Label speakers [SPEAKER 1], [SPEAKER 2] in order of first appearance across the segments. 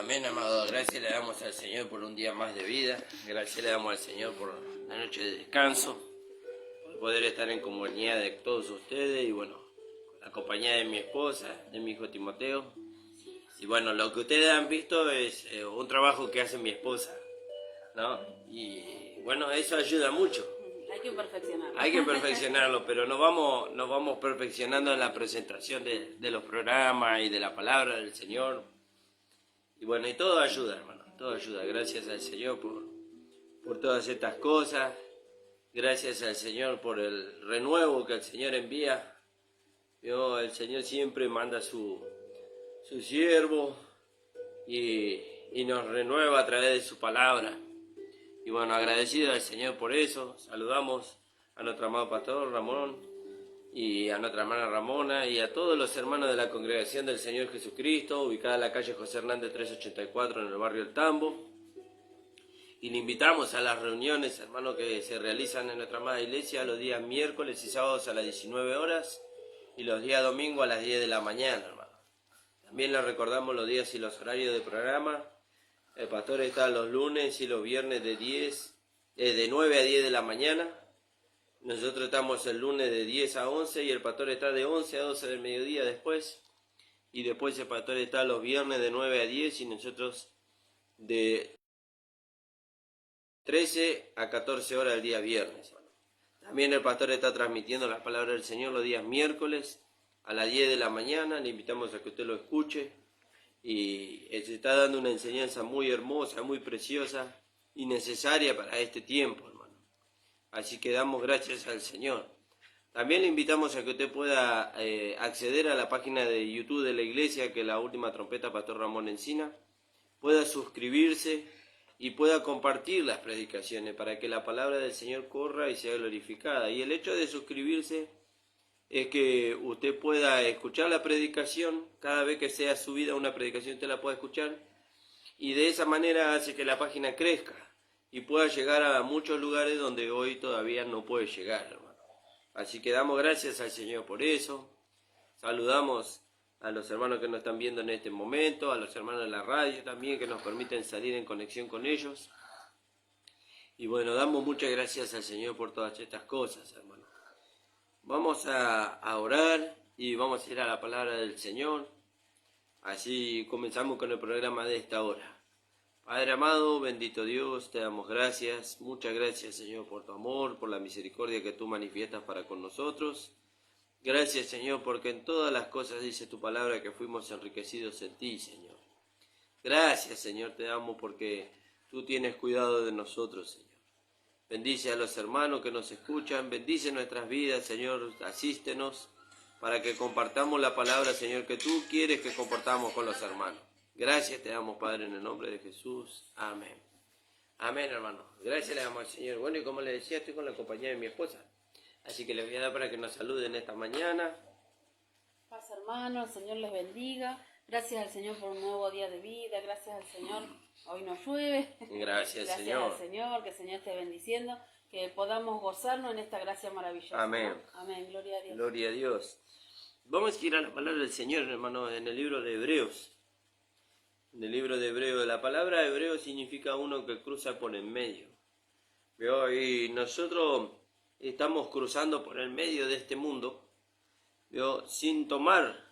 [SPEAKER 1] Amén, amado. Gracias le damos al Señor por un día más de vida. Gracias le damos al Señor por la noche de descanso, por poder estar en compañía de todos ustedes y bueno, con la compañía de mi esposa, de mi hijo Timoteo. Y bueno, lo que ustedes han visto es un trabajo que hace mi esposa, ¿no? Y bueno, eso ayuda mucho.
[SPEAKER 2] Hay que perfeccionarlo.
[SPEAKER 1] Hay que perfeccionarlo, pero nos vamos perfeccionando en la presentación de los programas y de la palabra del Señor. Y bueno, y todo ayuda, hermano, todo ayuda. Gracias al Señor por todas estas cosas. Gracias al Señor por el renuevo que el Señor envía. El Señor siempre manda su siervo y nos renueva a través de su palabra. Y bueno, agradecido al Señor por eso. Saludamos a nuestro amado pastor Ramón y a nuestra hermana Ramona y a todos los hermanos de la Congregación del Señor Jesucristo, ubicada en la calle José Hernández 384 en el barrio El Tambo. Y le invitamos a las reuniones, hermanos, que se realizan en nuestra amada iglesia los días miércoles y sábados a las 19 horas y los días domingos a las 10 de la mañana, hermano. También les recordamos los días y los horarios de programa. El pastor está los lunes y los viernes de 9 a 10 de la mañana. Nosotros estamos el lunes de 10 a 11 y el pastor está de 11 a 12 del mediodía después. Y después el pastor está los viernes de 9 a 10 y nosotros de 13 a 14 horas el día viernes. También el pastor está transmitiendo la palabra del Señor los días miércoles a las 10 de la mañana. Le invitamos a que usted lo escuche. Y se está dando una enseñanza muy hermosa, muy preciosa y necesaria para este tiempo, hermano. Así que damos gracias al Señor. También le invitamos a que usted pueda acceder a la página de YouTube de la iglesia, que es La Última Trompeta Pastor Ramón Encina. Pueda suscribirse y pueda compartir las predicaciones para que la palabra del Señor corra y sea glorificada. Y el hecho de suscribirse es que usted pueda escuchar la predicación, cada vez que sea subida una predicación usted la pueda escuchar, y de esa manera hace que la página crezca y pueda llegar a muchos lugares donde hoy todavía no puede llegar, hermano. Así que damos gracias al Señor por eso. Saludamos a los hermanos que nos están viendo en este momento, a los hermanos de la radio también que nos permiten salir en conexión con ellos. Y bueno, damos muchas gracias al Señor por todas estas cosas, hermano. Vamos a orar y vamos a ir a la palabra del Señor. Así comenzamos con el programa de esta hora. Padre amado, bendito Dios, te damos gracias. Muchas gracias, Señor, por tu amor, por la misericordia que tú manifiestas para con nosotros. Gracias, Señor, porque en todas las cosas dice tu palabra que fuimos enriquecidos en ti, Señor. Gracias, Señor, te damos porque tú tienes cuidado de nosotros, Señor. Bendice a los hermanos que nos escuchan, bendice nuestras vidas, Señor, asístenos para que compartamos la palabra, Señor, que tú quieres que compartamos con los hermanos. Gracias te damos, Padre, en el nombre de Jesús. Amén. Amén, hermano. Gracias le damos al Señor. Bueno, y como les decía, estoy con la compañía de mi esposa. Así que les voy a dar para que nos saluden esta mañana.
[SPEAKER 2] Paz, hermano, el Señor les bendiga. Gracias al Señor por un nuevo día de vida. Gracias al Señor. Hoy no llueve.
[SPEAKER 1] Gracias, Señor.
[SPEAKER 2] Al Señor, que el Señor esté bendiciendo. Que podamos gozarnos en esta gracia maravillosa.
[SPEAKER 1] Amén.
[SPEAKER 2] ¿No? Amén. Gloria a Dios.
[SPEAKER 1] Gloria a Dios. Vamos a ir a la palabra del Señor, hermano, en el libro de Hebreos. En el libro de Hebreos. La palabra hebreo significa uno que cruza por en medio. ¿Vio? Y nosotros estamos cruzando por el medio de este mundo, ¿vio? Sin tomar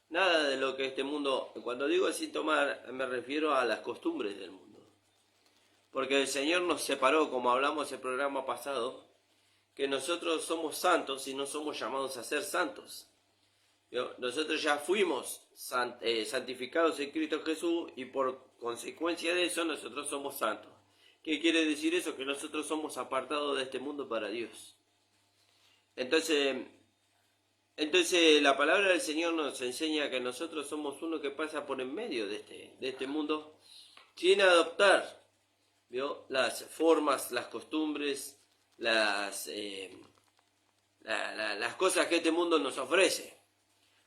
[SPEAKER 1] nada de lo que este mundo, cuando digo sin tomar, me refiero a las costumbres del mundo. Porque el Señor nos separó, como hablamos el programa pasado, que nosotros somos santos y no somos llamados a ser santos. ¿Vio? Nosotros ya fuimos santificados en Cristo Jesús y por consecuencia de eso nosotros somos santos. ¿Qué quiere decir eso? Que nosotros somos apartados de este mundo para Dios. Entonces la palabra del Señor nos enseña que nosotros somos uno que pasa por en medio de este mundo sin adoptar, ¿vio? Las formas, las costumbres, las cosas que este mundo nos ofrece.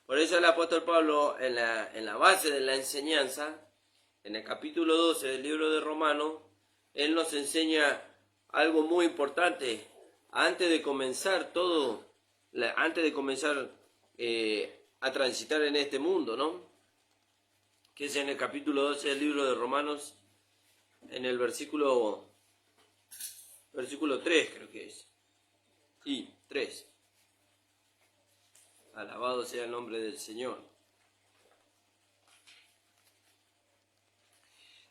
[SPEAKER 1] Por eso el apóstol Pablo en la base de la enseñanza, en el capítulo 12 del libro de Romanos, él nos enseña algo muy importante antes de comenzar a transitar en este mundo, ¿no? que es en el capítulo 12 del libro de Romanos, en el versículo 3, creo que es. Sí, 3. Alabado sea el nombre del Señor.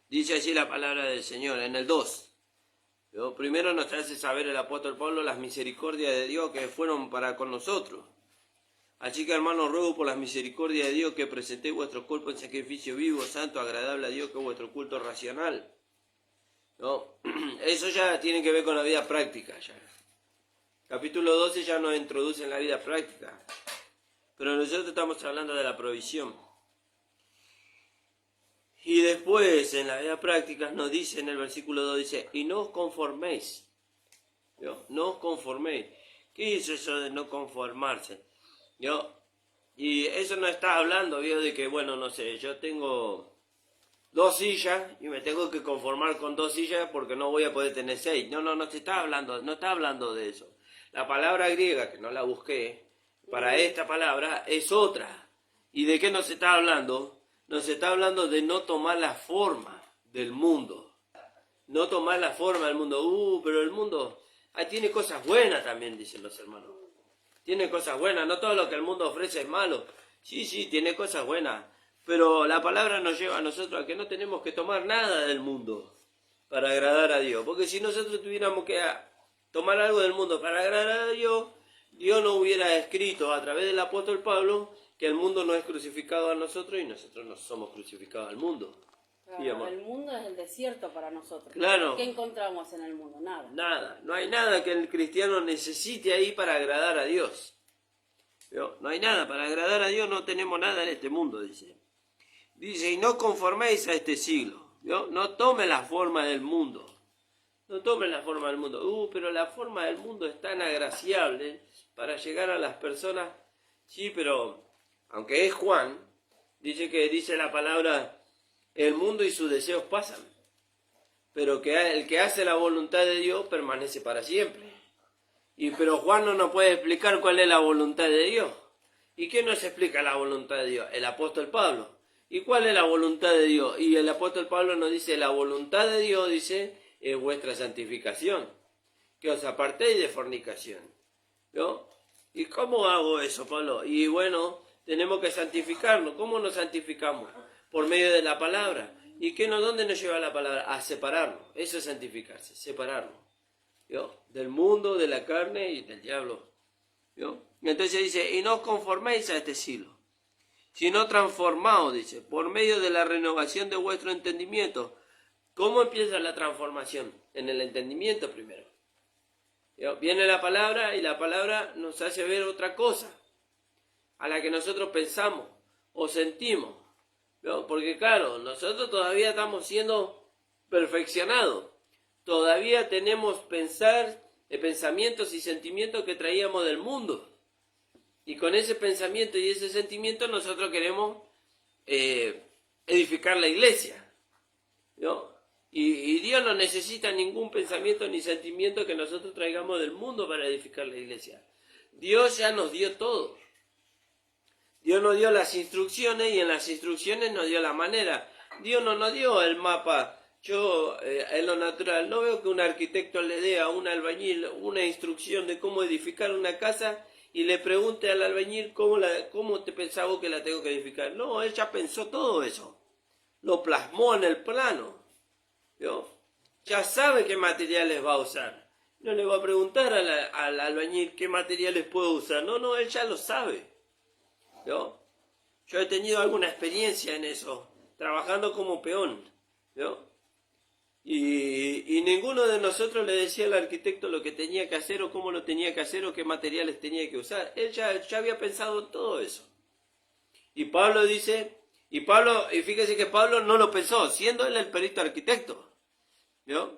[SPEAKER 1] Dice así la palabra del Señor, en el 2. Primero nos hace saber el apóstol Pablo las misericordias de Dios que fueron para con nosotros. Así que, hermanos, ruego por las misericordias de Dios que presentéis vuestro cuerpo en sacrificio vivo, santo, agradable a Dios, que es vuestro culto racional. ¿No? Eso ya tiene que ver con la vida práctica. Ya. Capítulo 12 ya nos introduce en la vida práctica. Pero nosotros estamos hablando de la provisión. Y después, en la vida práctica, nos dice en el versículo 2, dice, y no os conforméis. ¿No? No os conforméis. ¿Qué es eso de no conformarse? Y eso no está hablando, de que, bueno, no sé, yo tengo 2 sillas y me tengo que conformar con 2 sillas porque no voy a poder tener 6. No se está hablando, no está hablando de eso. La palabra griega, que no la busqué, para esta palabra es otra. ¿Y de qué nos está hablando? Nos está hablando de no tomar la forma del mundo. No tomar la forma del mundo. Pero el mundo tiene cosas buenas también, dicen los hermanos. Tiene cosas buenas, no todo lo que el mundo ofrece es malo. Sí, tiene cosas buenas. Pero la palabra nos lleva a nosotros a que no tenemos que tomar nada del mundo para agradar a Dios. Porque si nosotros tuviéramos que tomar algo del mundo para agradar a Dios, Dios no hubiera escrito a través del apóstol Pablo que el mundo no es crucificado a nosotros y nosotros no somos crucificados al mundo.
[SPEAKER 2] Claro, el mundo es el desierto para nosotros.
[SPEAKER 1] Claro.
[SPEAKER 2] ¿Qué encontramos en el mundo? Nada.
[SPEAKER 1] Nada. No hay nada que el cristiano necesite ahí para agradar a Dios. No hay nada. Para agradar a Dios no tenemos nada en este mundo, dice. Dice, y no conforméis a este siglo. No tome la forma del mundo. No tome la forma del mundo. Pero la forma del mundo es tan agraciable para llegar a las personas. Sí, pero aunque es Juan, dice la palabra, el mundo y sus deseos pasan, pero que el que hace la voluntad de Dios permanece para siempre. Pero Juan no nos puede explicar cuál es la voluntad de Dios. ¿Y quién nos explica la voluntad de Dios? El apóstol Pablo. ¿Y cuál es la voluntad de Dios? Y el apóstol Pablo nos dice, la voluntad de Dios, dice, es vuestra santificación, que os apartéis de fornicación. ¿Y cómo hago eso, Pablo? Y bueno, tenemos que santificarnos. ¿Cómo nos santificamos? Por medio de la palabra. ¿Y dónde nos lleva la palabra? A separarnos. Eso es santificarse, separarnos. Del mundo, de la carne y del diablo. Entonces dice, y no os conforméis a este siglo, sino transformaos, dice, por medio de la renovación de vuestro entendimiento. ¿Cómo empieza la transformación? En el entendimiento primero. Viene la palabra y la palabra nos hace ver otra cosa a la que nosotros pensamos o sentimos. Porque claro, nosotros todavía estamos siendo perfeccionados. Todavía tenemos pensamientos y sentimientos que traíamos del mundo. Y con ese pensamiento y ese sentimiento nosotros queremos edificar la iglesia. Y Dios no necesita ningún pensamiento ni sentimiento que nosotros traigamos del mundo para edificar la iglesia. Dios ya nos dio todo. Dios nos dio las instrucciones y en las instrucciones nos dio la manera. Dios no nos dio el mapa. Yo, en lo natural, no veo que un arquitecto le dé a un albañil una instrucción de cómo edificar una casa y le pregunte al albañil cómo te pensaba que la tengo que edificar. No, él ya pensó todo eso. Lo plasmó en el plano. Ya sabe qué materiales va a usar. No le va a preguntar al albañil qué materiales puedo usar. No, él ya lo sabe. Yo he tenido alguna experiencia en eso, trabajando como peón. Y ninguno de nosotros le decía al arquitecto lo que tenía que hacer o cómo lo tenía que hacer o qué materiales tenía que usar. Él ya había pensado todo eso. Y Pablo dice, y fíjese que Pablo no lo pensó, siendo él el perito arquitecto.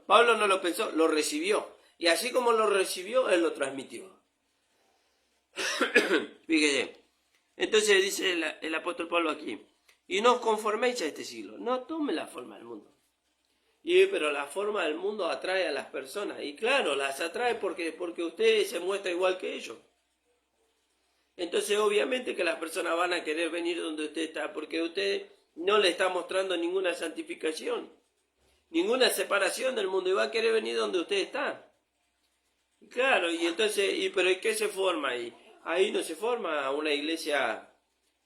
[SPEAKER 1] Pablo no lo pensó, lo recibió. Y así como lo recibió, él lo transmitió. Fíjese. Entonces dice el apóstol Pablo aquí, y no os conforméis a este siglo, no tome la forma del mundo. Pero la forma del mundo atrae a las personas, y claro, las atrae porque usted se muestra igual que ellos. Entonces obviamente que las personas van a querer venir donde usted está, porque usted no le está mostrando ninguna santificación, ninguna separación del mundo, y va a querer venir donde usted está. Claro, y entonces, ¿pero qué se forma ahí? Ahí no se forma una iglesia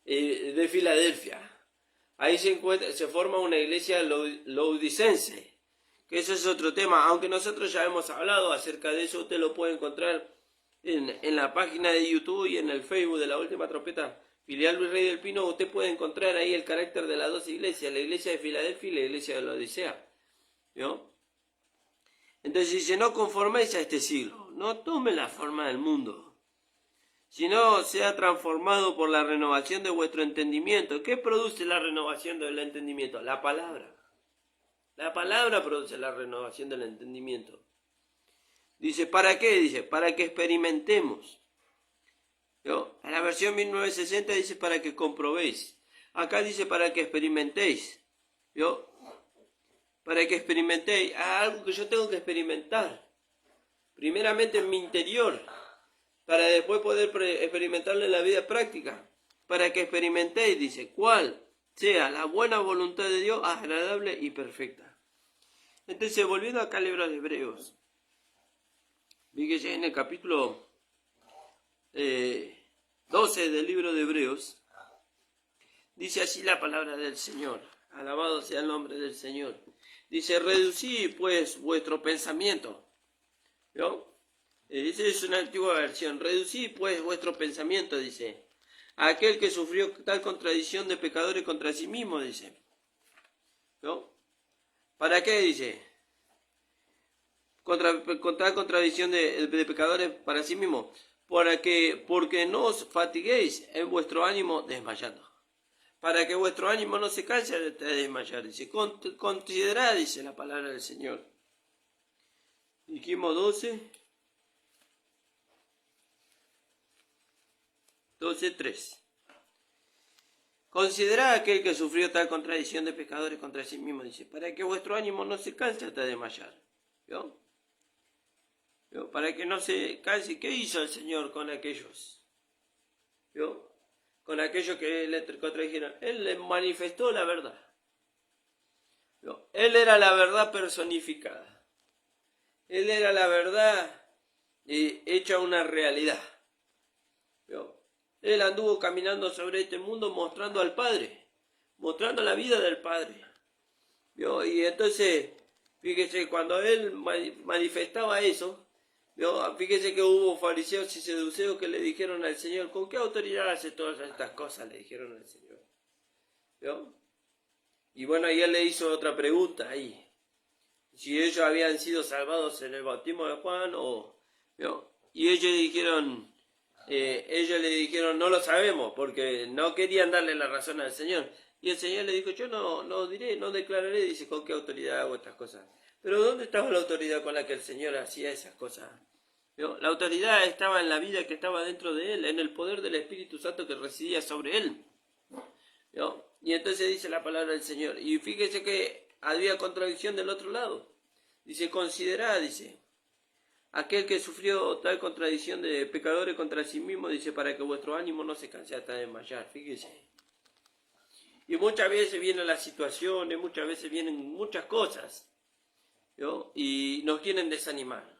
[SPEAKER 1] de Filadelfia. Ahí se forma una iglesia laodicense, que eso es otro tema, aunque nosotros ya hemos hablado acerca de eso. Usted lo puede encontrar en la página de YouTube y en el Facebook de La Última Trompeta, Filial Luis Rey del Pino. Usted puede encontrar ahí el carácter de las dos iglesias, la iglesia de Filadelfia y la iglesia de la Odisea, ¿no? Entonces dice, no conforméis a este siglo, no tome la forma del mundo, sino sea transformado por la renovación de vuestro entendimiento. ¿Qué produce la renovación del entendimiento? La palabra. La palabra produce la renovación del entendimiento. Dice, ¿para qué? Dice, para que experimentemos. ¿No? En la versión 1960 dice, para que comprobéis. Acá dice, para que experimentéis. ¿No? Para que experimentéis algo que yo tengo que experimentar. Primeramente en mi interior, para después poder experimentarlo en la vida práctica. Para que experimentéis, dice, cuál sea la buena voluntad de Dios, agradable y perfecta. Entonces, volviendo acá al libro de Hebreos, fíjese en el capítulo 12 del libro de Hebreos, dice así la palabra del Señor, alabado sea el nombre del Señor. Dice, reducid pues vuestro pensamiento, ¿no? Esa es una antigua versión. Reducid pues vuestro pensamiento, dice, a aquel que sufrió tal contradicción de pecadores contra sí mismo, dice, ¿no? ¿Para qué? Dice, con tal contradicción de pecadores para sí mismo, porque no os fatiguéis en vuestro ánimo desmayando. Para que vuestro ánimo no se canse de desmayar, dice, considerad, dice la palabra del Señor. Dijimos 12:3. Considerad a aquel que sufrió tal contradicción de pecadores contra sí mismo, dice, para que vuestro ánimo no se canse hasta desmayar. ¿Vio? ¿Vio? Para que no se canse. ¿Qué hizo el Señor con aquellos? ¿Vio? Con aquellos que le contradijeron. Él les manifestó la verdad. ¿Vio? Él era la verdad personificada. Él era la verdad hecha una realidad. ¿Vio? Él anduvo caminando sobre este mundo mostrando al Padre, mostrando la vida del Padre. ¿Vio? Y entonces, fíjese, cuando él manifestaba eso, ¿vio? Fíjese que hubo fariseos y seduceos que le dijeron al Señor, ¿con qué autoridad hace todas estas cosas? Le dijeron al Señor. ¿Vio? Y bueno, y él le hizo otra pregunta ahí. Si ellos habían sido salvados en el bautismo de Juan o... ¿vio? Y ellos le dijeron, no lo sabemos, porque no querían darle la razón al Señor. Y el Señor le dijo, yo no diré, no declararé, dice, con qué autoridad hago estas cosas. Pero ¿dónde estaba la autoridad con la que el Señor hacía esas cosas? ¿Vio? La autoridad estaba en la vida que estaba dentro de él, en el poder del Espíritu Santo que residía sobre él. ¿Vio? Y entonces dice la palabra del Señor. Y fíjese que había contradicción del otro lado. Dice, considerad, dice, aquel que sufrió tal contradicción de pecadores contra sí mismo, dice, para que vuestro ánimo no se canse hasta desmayar. Fíjese. Y muchas veces vienen las situaciones, muchas veces vienen muchas cosas, ¿no? Y nos quieren desanimar,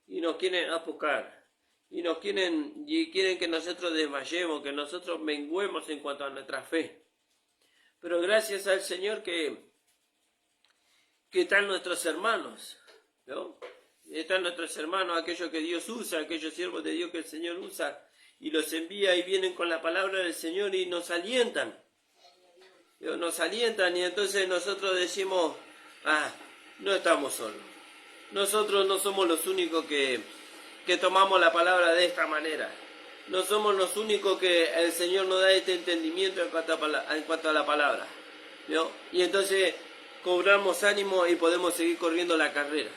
[SPEAKER 1] y nos quieren apocar, y quieren que nosotros desmayemos, que nosotros menguemos en cuanto a nuestra fe. Pero gracias al Señor que están nuestros hermanos, ¿no? Están nuestros hermanos, aquellos que Dios usa, aquellos siervos de Dios que el Señor usa, y los envía y vienen con la palabra del Señor y nos alientan. Nos alientan y entonces nosotros decimos, no estamos solos. Nosotros no somos los únicos que tomamos la palabra de esta manera. No somos los únicos que el Señor nos da este entendimiento en cuanto a la palabra, ¿no? Y entonces cobramos ánimo y podemos seguir corriendo la carrera,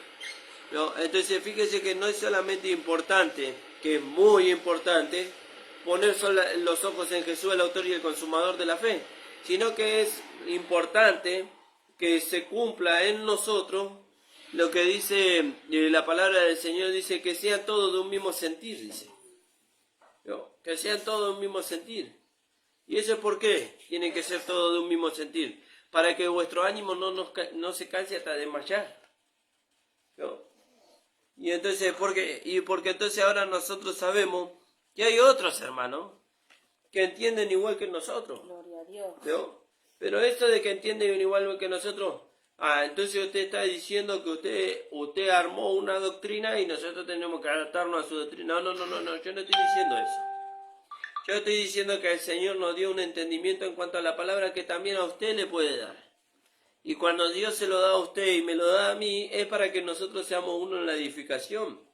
[SPEAKER 1] ¿no? Entonces fíjese que no es solamente importante, que es muy importante, poner los ojos en Jesús, el autor y el consumador de la fe, sino que es importante que se cumpla en nosotros lo que dice la palabra del Señor, dice que sean todos de un mismo sentir, dice, ¿no? Que sean todos de un mismo sentir. ¿Y eso es por qué? Tiene que ser todo de un mismo sentir. Para que vuestro ánimo no se canse hasta desmayar. ¿No? Y entonces, ¿por qué? Y porque entonces ahora nosotros sabemos que hay otros hermanos que entienden igual que nosotros.
[SPEAKER 2] Gloria a Dios.
[SPEAKER 1] ¿No? Pero esto de que entienden igual que nosotros, entonces usted está diciendo que usted armó una doctrina y nosotros tenemos que adaptarnos a su doctrina. No, yo no estoy diciendo eso. Yo estoy diciendo que el Señor nos dio un entendimiento en cuanto a la palabra que también a usted le puede dar. Y cuando Dios se lo da a usted y me lo da a mí, es para que nosotros seamos uno en la edificación.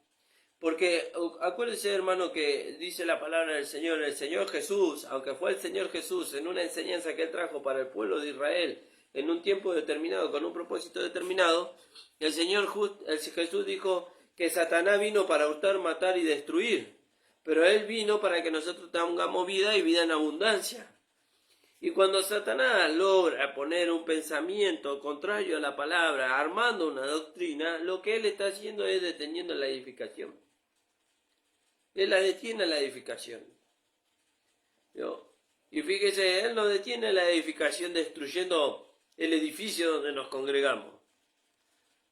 [SPEAKER 1] Porque acuérdese, hermano, que dice la palabra del Señor, el Señor Jesús, aunque fue el Señor Jesús en una enseñanza que Él trajo para el pueblo de Israel, en un tiempo determinado, con un propósito determinado, el Jesús dijo que Satanás vino para hurtar, matar y destruir. Pero Él vino para que nosotros tengamos vida y vida en abundancia. Y cuando Satanás logra poner un pensamiento contrario a la palabra, armando una doctrina, lo que él está haciendo es deteniendo la edificación. Él la detiene la edificación. ¿No? Y fíjese, él no detiene la edificación destruyendo el edificio donde nos congregamos.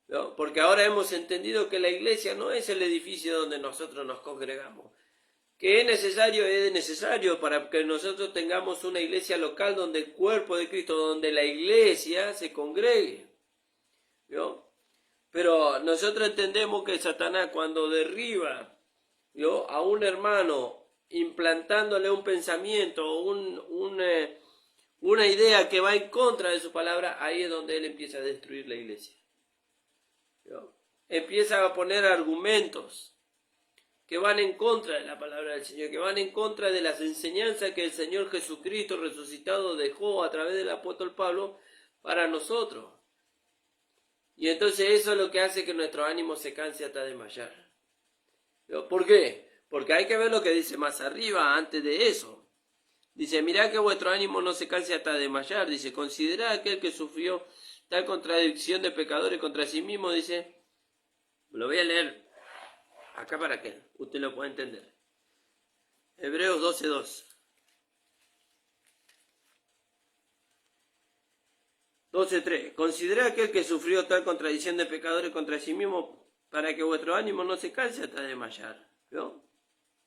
[SPEAKER 1] ¿No? Porque ahora hemos entendido que la iglesia no es el edificio donde nosotros nos congregamos. Que es necesario para que nosotros tengamos una iglesia local donde el cuerpo de Cristo, donde la iglesia se congregue. ¿No? Pero nosotros entendemos que Satanás cuando derriba, ¿no?, a un hermano, implantándole un pensamiento, una idea que va en contra de su palabra, ahí es donde él empieza a destruir la iglesia. ¿No? Empieza a poner argumentos que van en contra de la palabra del Señor, que van en contra de las enseñanzas que el Señor Jesucristo resucitado dejó a través del apóstol Pablo para nosotros. Y entonces eso es lo que hace que nuestro ánimo se canse hasta desmayar. ¿Por qué? Porque hay que ver lo que dice más arriba antes de eso. Dice, mirad que vuestro ánimo no se canse hasta desmayar. Dice, considerad aquel que sufrió tal contradicción de pecadores contra sí mismo. Dice, lo voy a leer acá para que usted lo pueda entender. Hebreos 12:2. 12:3. Considera aquel que sufrió tal contradicción de pecadores contra sí mismo para que vuestro ánimo no se canse hasta desmayar. ¿No?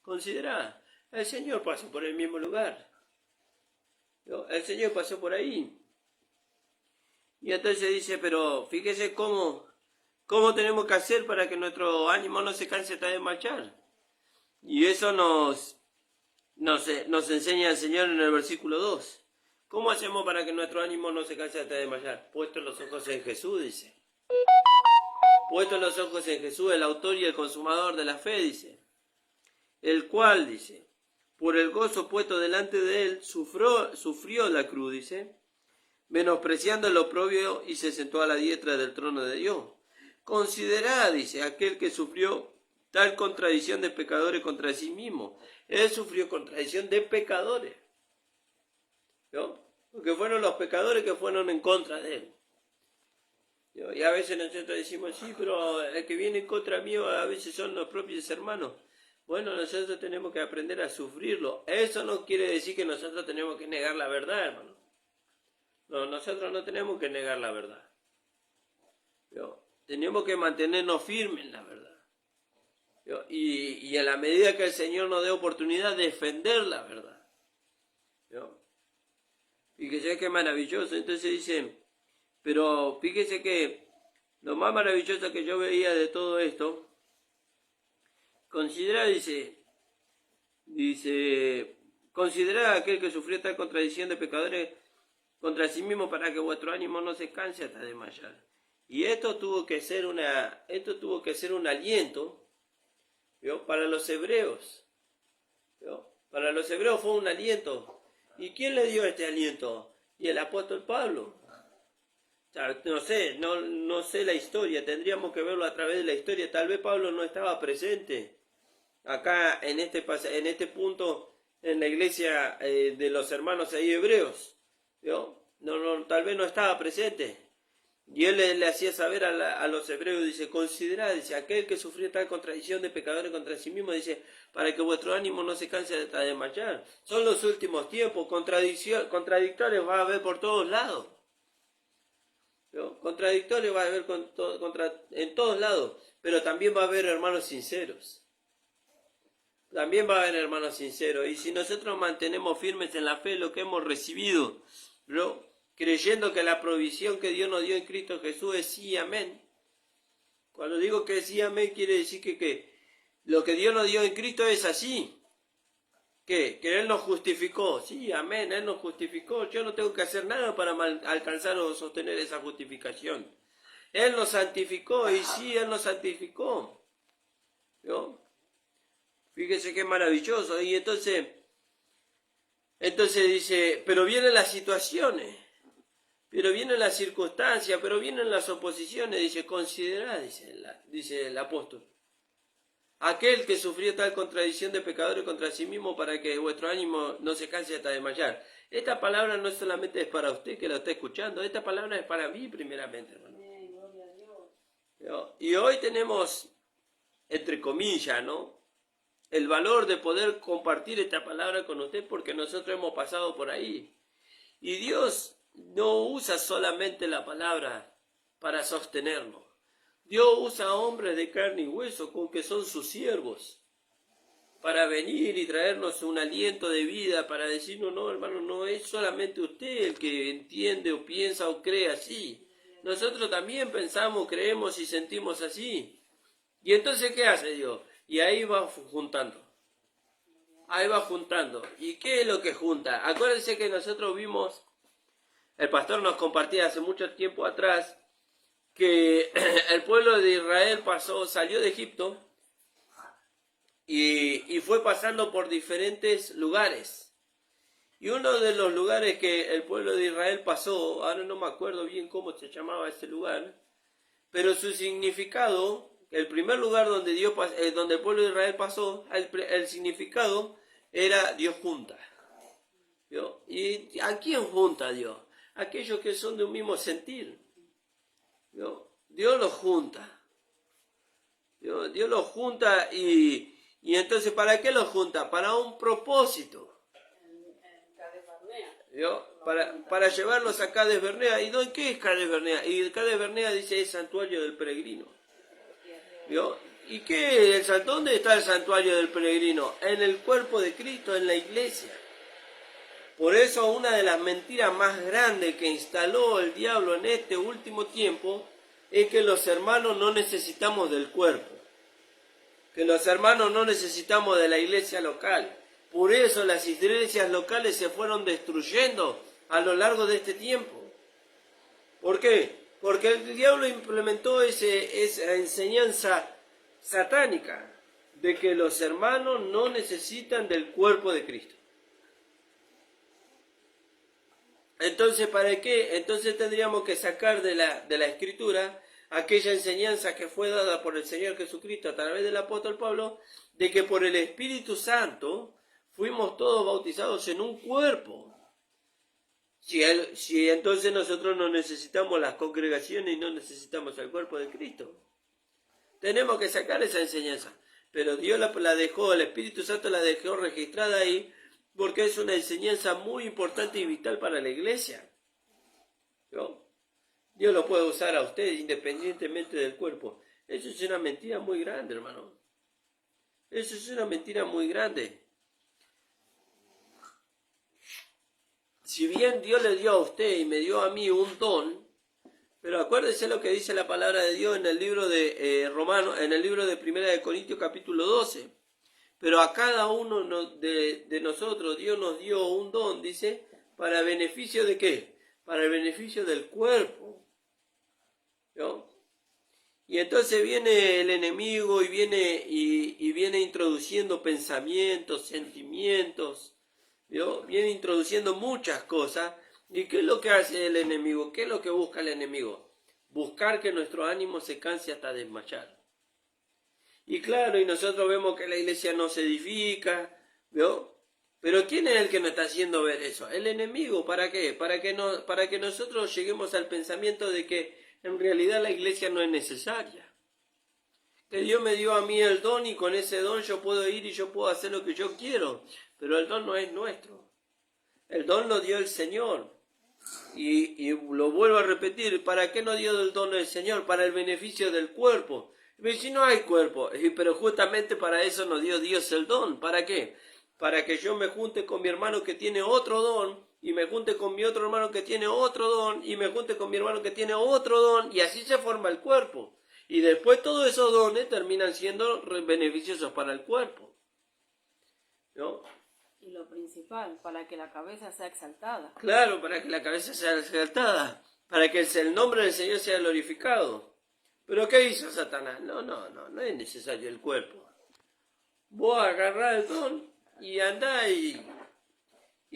[SPEAKER 1] Considera. El Señor pasó por el mismo lugar. ¿No? El Señor pasó por ahí. Y entonces dice, pero fíjese cómo tenemos que hacer para que nuestro ánimo no se canse hasta desmayar. Y eso nos enseña el Señor en el versículo 2. ¿Cómo hacemos para que nuestro ánimo no se canse hasta desmayar? Puestos los ojos en Jesús, dice. Puestos los ojos en Jesús, el autor y el consumador de la fe, dice. El cual, dice, por el gozo puesto delante de él, sufrió la cruz, dice, menospreciando el oprobio y se sentó a la diestra del trono de Dios. Considerad, dice, aquel que sufrió tal contradicción de pecadores contra sí mismo. Él sufrió contradicción de pecadores. ¿No? Porque fueron los pecadores que fueron en contra de él. ¿No? Y a veces nosotros decimos, sí, pero el que viene en contra mío a veces son los propios hermanos. Bueno, nosotros tenemos que aprender a sufrirlo. Eso no quiere decir que nosotros tenemos que negar la verdad, hermano. No, nosotros no tenemos que negar la verdad. ¿No? Tenemos que mantenernos firmes en la verdad. ¿No? Y a la medida que el Señor nos dé oportunidad, defender la verdad. ¿No? Fíjese que maravilloso. Entonces dicen, pero fíjese que lo más maravilloso que yo veía de todo esto, considera aquel que sufrió tal contradicción de pecadores contra sí mismo para que vuestro ánimo no se canse hasta desmayar. Y esto tuvo que ser un aliento, ¿no?, para los hebreos. ¿No? Para los hebreos fue un aliento. ¿Y quién le dio este aliento? Y el apóstol Pablo. O sea, no sé la historia, tendríamos que verlo a través de la historia. Tal vez Pablo no estaba presente acá en este punto en la iglesia de los hermanos ahí hebreos. ¿No? Tal vez no estaba presente. Y él le hacía saber a los hebreos, dice, considerad, dice, aquel que sufrió tal contradicción de pecadores contra sí mismo, dice, para que vuestro ánimo no se canse de desmayar. Son los últimos tiempos, contradictorios va a haber por todos lados. ¿No? Contradictorios va a haber en todos lados, pero también va a haber hermanos sinceros. También va a haber hermanos sinceros. Y si nosotros mantenemos firmes en la fe lo que hemos recibido, ¿no? Creyendo que la provisión que Dios nos dio en Cristo Jesús es sí, amén. Cuando digo que es sí, amén, quiere decir que lo que Dios nos dio en Cristo es así. ¿Qué? Que Él nos justificó. Sí, amén, Él nos justificó. Yo no tengo que hacer nada para alcanzar o sostener esa justificación. Él nos santificó y sí, Él nos santificó. ¿No? Fíjese qué maravilloso. Y entonces dice, pero vienen las situaciones. Pero vienen las circunstancias, pero vienen las oposiciones, dice, considerad, dice el apóstol. Aquel que sufrió tal contradicción de pecadores contra sí mismo para que vuestro ánimo no se canse hasta desmayar. Esta palabra no solamente es para usted que lo está escuchando, esta palabra es para mí primeramente, hermano.
[SPEAKER 2] Gloria a Dios.
[SPEAKER 1] Y hoy tenemos, entre comillas, ¿no?, el valor de poder compartir esta palabra con usted porque nosotros hemos pasado por ahí. Y Dios no usa solamente la palabra para sostenernos. Dios usa a hombres de carne y hueso, con que son sus siervos, para venir y traernos un aliento de vida, para decirnos, no, hermano, no es solamente usted el que entiende o piensa o cree así. Nosotros también pensamos, creemos y sentimos así. Y entonces, ¿qué hace Dios? Y ahí va juntando. Ahí va juntando. ¿Y qué es lo que junta? Acuérdense que nosotros vimos, el pastor nos compartía hace mucho tiempo atrás, que el pueblo de Israel salió de Egipto y fue pasando por diferentes lugares. Y uno de los lugares que el pueblo de Israel pasó, ahora no me acuerdo bien cómo se llamaba ese lugar, pero su significado, el primer lugar donde donde el pueblo de Israel pasó, el significado era Dios junta. ¿Vio? ¿Y a quién junta Dios? Aquellos que son de un mismo sentir. ¿Vio? Dios los junta. ¿Vio? Dios los junta y entonces ¿para qué los junta? Para un propósito. ¿Vio? Para llevarlos a Cades Barnea. ¿Y qué es Cades Barnea? Y Cades Barnea dice es santuario del peregrino. ¿Vio? ¿Y qué es dónde está el santuario del peregrino? En el cuerpo de Cristo, en la iglesia. Por eso una de las mentiras más grandes que instaló el diablo en este último tiempo es que los hermanos no necesitamos del cuerpo, que los hermanos no necesitamos de la iglesia local. Por eso las iglesias locales se fueron destruyendo a lo largo de este tiempo. ¿Por qué? Porque el diablo implementó esa enseñanza satánica de que los hermanos no necesitan del cuerpo de Cristo. Entonces, ¿para qué? Entonces tendríamos que sacar de la Escritura aquella enseñanza que fue dada por el Señor Jesucristo a través del apóstol Pablo, de que por el Espíritu Santo fuimos todos bautizados en un cuerpo. Si entonces nosotros no necesitamos las congregaciones y no necesitamos el cuerpo de Cristo. Tenemos que sacar esa enseñanza. Pero Dios la dejó, el Espíritu Santo la dejó registrada ahí, porque es una enseñanza muy importante y vital para la iglesia. ¿No? Dios lo puede usar a usted independientemente del cuerpo. Eso es una mentira muy grande, hermano. Eso es una mentira muy grande. Si bien Dios le dio a usted y me dio a mí un don, pero acuérdese lo que dice la palabra de Dios en el libro de Romanos, en el libro de Primera de Corintios capítulo 12. Pero a cada uno de nosotros Dios nos dio un don, dice, ¿para beneficio de qué? Para el beneficio del cuerpo. ¿No? Y entonces viene el enemigo y viene introduciendo pensamientos, sentimientos, ¿no? Viene introduciendo muchas cosas. ¿Y qué es lo que hace el enemigo? ¿Qué es lo que busca el enemigo? Buscar que nuestro ánimo se canse hasta desmayar. Y claro, y nosotros vemos que la iglesia no se edifica, ¿no? Pero ¿quién es el que nos está haciendo ver eso? El enemigo. ¿Para qué? Para que nosotros lleguemos al pensamiento de que en realidad la iglesia no es necesaria. Que Dios me dio a mí el don y con ese don yo puedo ir y yo puedo hacer lo que yo quiero, pero el don no es nuestro. El don lo dio el Señor. Y lo vuelvo a repetir, ¿para qué nos dio el don del Señor? Para el beneficio del cuerpo. Pero si no hay cuerpo, pero justamente para eso nos dio Dios el don. ¿Para qué? Para que yo me junte con mi hermano que tiene otro don, y me junte con mi otro hermano que tiene otro don, y me junte con mi hermano que tiene otro don, y así se forma el cuerpo. Y después todos esos dones terminan siendo beneficiosos para el cuerpo, ¿no?
[SPEAKER 2] Y lo principal, para que la cabeza sea exaltada.
[SPEAKER 1] Claro, para que la cabeza sea exaltada, para que el nombre del Señor sea glorificado. ¿Pero qué hizo Satanás? No es necesario el cuerpo. Vos agarrás el don y andá y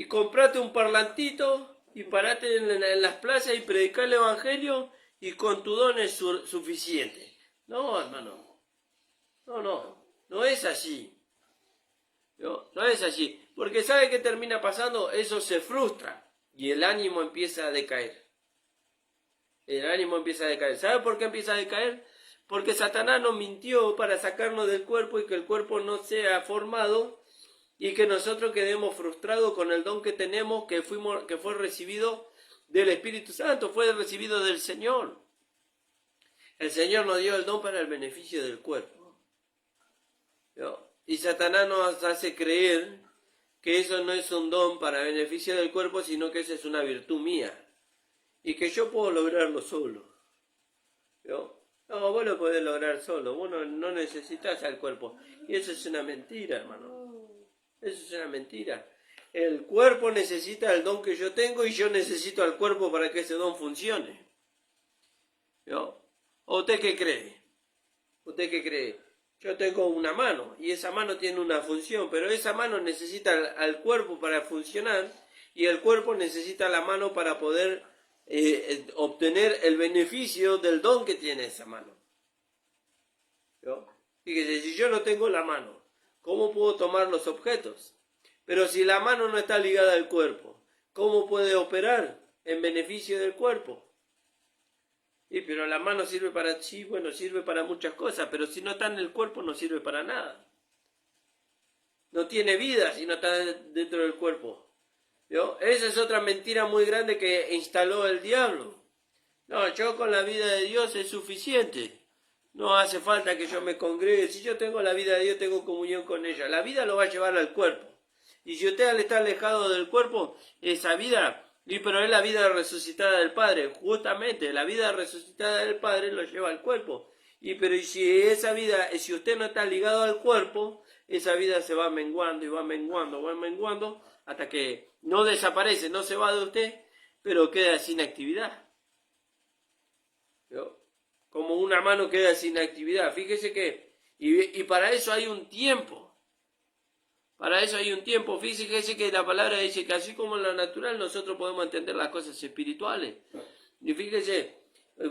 [SPEAKER 1] comprate un parlantito y parate en las plazas y predicá el evangelio y con tu don es suficiente. No, hermano. No es así. No es así. Porque ¿sabe qué termina pasando? Eso se frustra y el ánimo empieza a decaer. ¿Sabe por qué empieza a decaer? Porque Satanás nos mintió para sacarnos del cuerpo y que el cuerpo no sea formado y que nosotros quedemos frustrados con el don que tenemos, que fue recibido del Espíritu Santo, fue recibido del Señor. El Señor nos dio el don para el beneficio del cuerpo, ¿no? Y Satanás nos hace creer que eso no es un don para beneficio del cuerpo, sino que esa es una virtud mía y que yo puedo lograrlo solo, ¿no? No, vos lo podés lograr solo, vos no necesitas al cuerpo. Y eso es una mentira, hermano. Eso es una mentira. El cuerpo necesita el don que yo tengo y yo necesito al cuerpo para que ese don funcione, ¿no? ¿O usted qué cree? ¿Usted qué cree? Yo tengo una mano y esa mano tiene una función, pero esa mano necesita al cuerpo para funcionar y el cuerpo necesita la mano para poder obtener el beneficio del don que tiene esa mano, ¿no? Fíjese, si yo no tengo la mano, ¿cómo puedo tomar los objetos? Pero si la mano no está ligada al cuerpo, ¿cómo puede operar en beneficio del cuerpo? Pero la mano sirve para, sí, bueno, sirve para muchas cosas, pero si no está en el cuerpo no sirve para nada. No tiene vida si no está dentro del cuerpo, ¿no? Esa es otra mentira muy grande que instaló el diablo. No, yo con la vida de Dios es suficiente. No hace falta que yo me congregue. Si yo tengo la vida de Dios, tengo comunión con ella. La vida lo va a llevar al cuerpo. Y si usted está alejado del cuerpo, esa vida, pero es la vida resucitada del Padre. Justamente, la vida resucitada del Padre lo lleva al cuerpo. Pero si esa vida, si usted no está ligado al cuerpo, esa vida se va menguando y va menguando, hasta que no desaparece, no se va de usted, pero queda sin actividad, ¿no? Como una mano queda sin actividad. Fíjese que, y para eso hay un tiempo. Para eso hay un tiempo. Fíjese que la palabra dice que así como en lo natural nosotros podemos entender las cosas espirituales. Y fíjese,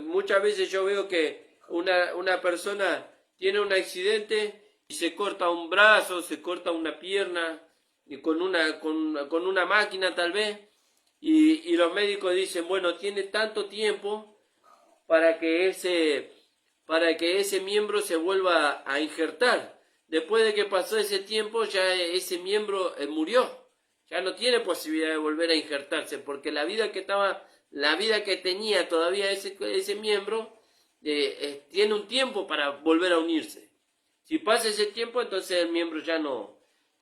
[SPEAKER 1] muchas veces yo veo que una persona tiene un accidente y se corta un brazo, se corta una pierna, y con una máquina tal vez, y los médicos dicen, bueno, tiene tanto tiempo para que ese miembro se vuelva a injertar. Después de que pasó ese tiempo, ya ese miembro murió. Ya no tiene posibilidad de volver a injertarse, porque la vida que tenía todavía ese miembro, tiene un tiempo para volver a unirse. Si pasa ese tiempo, entonces el miembro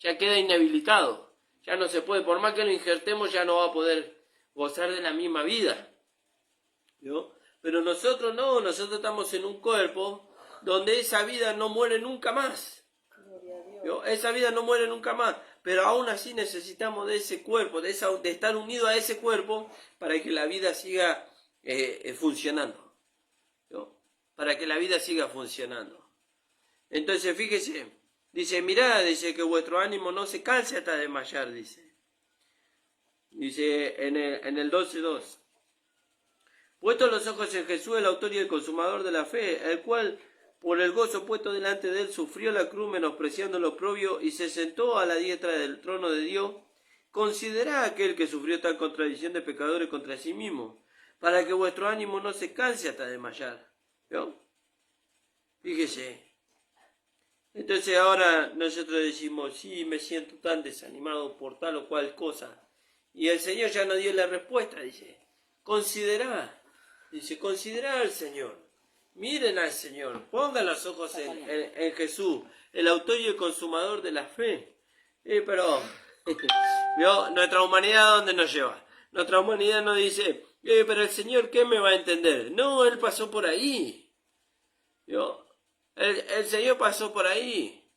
[SPEAKER 1] ya queda inhabilitado. Ya no se puede, por más que lo injertemos, ya no va a poder gozar de la misma vida, ¿no? Pero nosotros no, nosotros estamos en un cuerpo donde esa vida no muere nunca más. ¿No? Esa vida no muere nunca más, pero aún así necesitamos de ese cuerpo, de estar unido a ese cuerpo para que la vida siga funcionando, ¿no? Para que la vida siga funcionando. Entonces fíjese, dice, mirad, dice que vuestro ánimo no se canse hasta desmayar, dice en el 12:2. Puestos los ojos en Jesús, el autor y el consumador de la fe, el cual por el gozo puesto delante de él sufrió la cruz, menospreciando lo oprobio, y se sentó a la diestra del trono de Dios. Considera aquel que sufrió tal contradicción de pecadores contra sí mismo, para que vuestro ánimo no se canse hasta desmayar. ¿Vio? Fíjese. Entonces ahora nosotros decimos, sí, me siento tan desanimado por tal o cual cosa. Y el Señor ya nos dio la respuesta, dice, considerad al Señor. Miren al Señor, pongan los ojos en Jesús, el autor y el consumador de la fe. Pero, ¿vio? Nuestra humanidad, ¿dónde nos lleva? Nuestra humanidad nos dice, pero el Señor, ¿qué me va a entender? No, Él pasó por ahí. ¿Vio? El Señor pasó por ahí.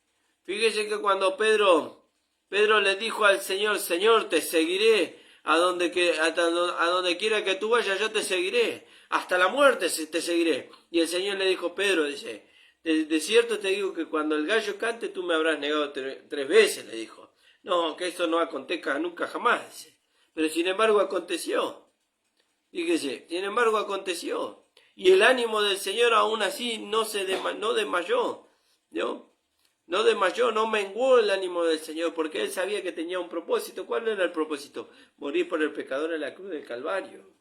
[SPEAKER 1] Fíjese que cuando Pedro le dijo al Señor, Señor, te seguiré, a donde quiera que tú vayas, yo te seguiré, hasta la muerte te seguiré. Y el Señor le dijo, Pedro, dice, de cierto te digo que cuando el gallo cante tú me habrás negado tres veces, le dijo. No, que eso no acontezca nunca jamás, dice. Pero sin embargo aconteció. Fíjese, sin embargo aconteció. Y el ánimo del Señor aún así no desmayó, ¿no? No desmayó, no menguó el ánimo del Señor, porque Él sabía que tenía un propósito. ¿Cuál era el propósito? Morir por el pecador en la cruz del Calvario.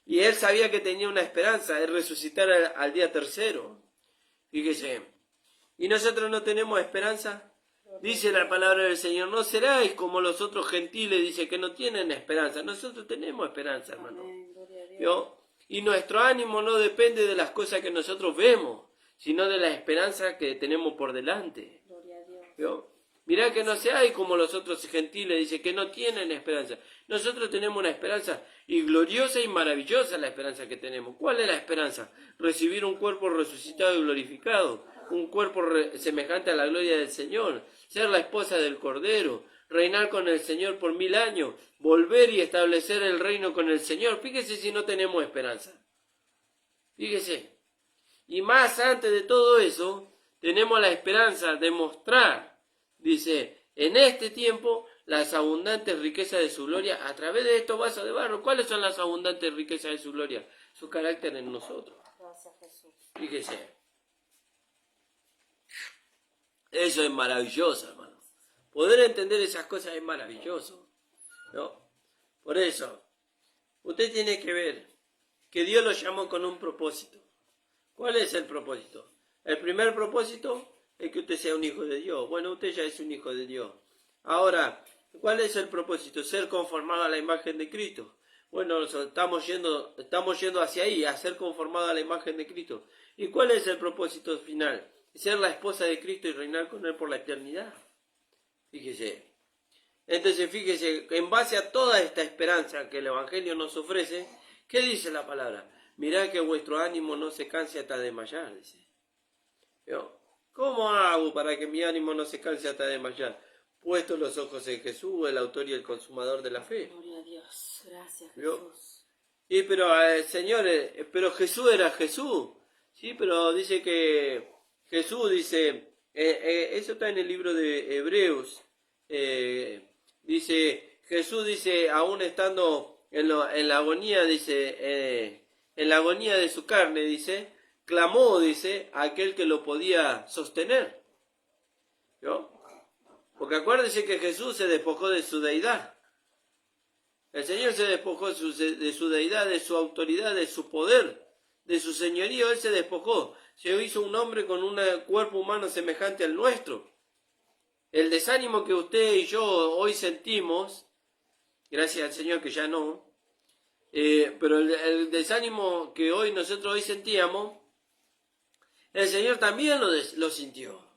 [SPEAKER 1] Y Él sabía que tenía una esperanza, es resucitar al día tercero. Fíjese. ¿Y nosotros no tenemos esperanza? Dice la palabra del Señor, no seráis como los otros gentiles, dice que no tienen esperanza. Nosotros tenemos esperanza, hermano. ¿Vio? Y nuestro ánimo no depende de las cosas que nosotros vemos, sino de la esperanza que tenemos por delante. ¿Vio? Mirá que no seáis como los otros gentiles, dice que no tienen esperanza. Nosotros tenemos una esperanza, y gloriosa y maravillosa la esperanza que tenemos. ¿Cuál es la esperanza? Recibir un cuerpo resucitado y glorificado, un cuerpo semejante a la gloria del Señor, ser la esposa del Cordero, reinar con el Señor por 1000 años, volver y establecer el reino con el Señor. Fíjese si no tenemos esperanza. Fíjese. Y más antes de todo eso, tenemos la esperanza de mostrar, dice, en este tiempo, las abundantes riquezas de su gloria a través de estos vasos de barro. ¿Cuáles son las abundantes riquezas de su gloria? Su carácter en nosotros.
[SPEAKER 2] Gracias, Jesús.
[SPEAKER 1] Fíjese. Eso es maravilloso, hermano. Poder entender esas cosas es maravilloso, ¿no? Por eso, usted tiene que ver que Dios lo llamó con un propósito. ¿Cuál es el propósito? El primer propósito es que usted sea un hijo de Dios. Bueno, usted ya es un hijo de Dios. Ahora, ¿cuál es el propósito? Ser conformado a la imagen de Cristo. Bueno, estamos yendo hacia ahí, a ser conformado a la imagen de Cristo. ¿Y cuál es el propósito final? Ser la esposa de Cristo y reinar con Él por la eternidad. Fíjese. Entonces, fíjese, en base a toda esta esperanza que el Evangelio nos ofrece, ¿qué dice la palabra? Mirad que vuestro ánimo no se canse hasta desmayar, dice. ¿Yo? ¿Cómo hago para que mi ánimo no se canse hasta desmayar? Puesto los ojos en Jesús, el autor y el consumador de la fe.
[SPEAKER 2] Gloria a Dios. Gracias,
[SPEAKER 1] ¿Vio?
[SPEAKER 2] Jesús.
[SPEAKER 1] Y pero, señores, pero Jesús era Jesús. Sí, pero dice que Jesús dice, eso está en el libro de Hebreos. Dice, Jesús dice, aún estando en la agonía, dice, en la agonía de su carne, dice, clamó, dice, a aquel que lo podía sostener. ¿Vio? Porque acuérdense que Jesús se despojó de su deidad. El Señor se despojó de su deidad, de su autoridad, de su poder, de su señorío. Él se despojó. Se hizo un hombre con un cuerpo humano semejante al nuestro. El desánimo que usted y yo hoy sentimos, gracias al Señor que ya no, pero el desánimo que nosotros hoy sentíamos, el Señor también lo sintió.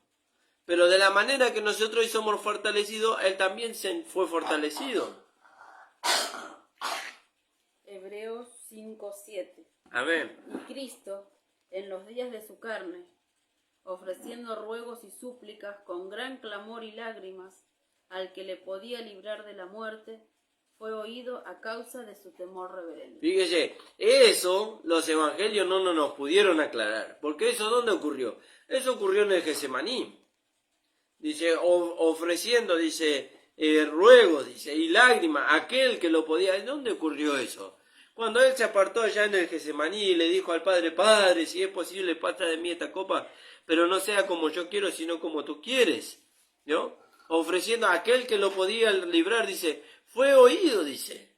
[SPEAKER 1] Pero de la manera que nosotros hoy somos fortalecidos, Él también fue fortalecido.
[SPEAKER 2] Hebreos 5:7.
[SPEAKER 1] Amén.
[SPEAKER 2] Y Cristo, en los días de su carne, ofreciendo ruegos y súplicas con gran clamor y lágrimas al que le podía librar de la muerte, fue oído a causa de su temor reverente.
[SPEAKER 1] Fíjese, eso los evangelios no nos pudieron aclarar. Porque eso, ¿dónde ocurrió? Eso ocurrió en el Getsemaní. Dice, ofreciendo, dice, ruegos, dice, y lágrimas, aquel que lo podía. ¿Dónde ocurrió eso? Cuando él se apartó allá en el Getsemaní y le dijo al Padre, Padre, si es posible, pasa de mí esta copa, pero no sea como yo quiero, sino como tú quieres, ¿no? Ofreciendo a aquel que lo podía librar, dice, fue oído, dice.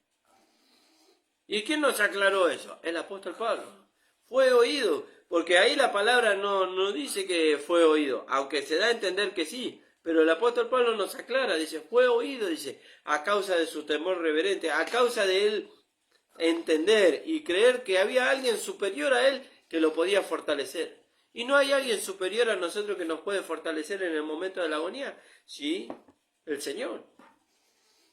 [SPEAKER 1] ¿Y quién nos aclaró eso? El apóstol Pablo. Fue oído, porque ahí la palabra no dice que fue oído, aunque se da a entender que sí, pero el apóstol Pablo nos aclara, dice, fue oído, dice, a causa de su temor reverente, a causa de él entender y creer que había alguien superior a él que lo podía fortalecer. Y no hay alguien superior a nosotros que nos puede fortalecer en el momento de la agonía. Sí, el Señor.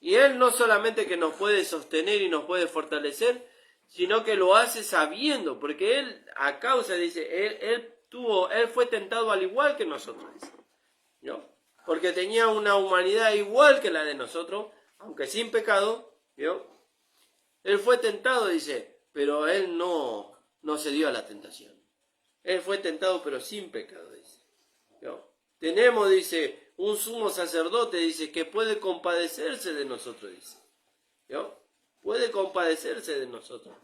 [SPEAKER 1] Y Él no solamente que nos puede sostener y nos puede fortalecer, sino que lo hace sabiendo, porque Él, a causa, dice, Él fue tentado al igual que nosotros, dice, ¿no? Porque tenía una humanidad igual que la de nosotros, aunque sin pecado, ¿no? Él fue tentado, dice, pero Él no se dio a la tentación. Él fue tentado, pero sin pecado, dice, ¿no? Tenemos, dice, un sumo sacerdote, dice, que puede compadecerse de nosotros, dice, ¿no? Puede compadecerse de nosotros.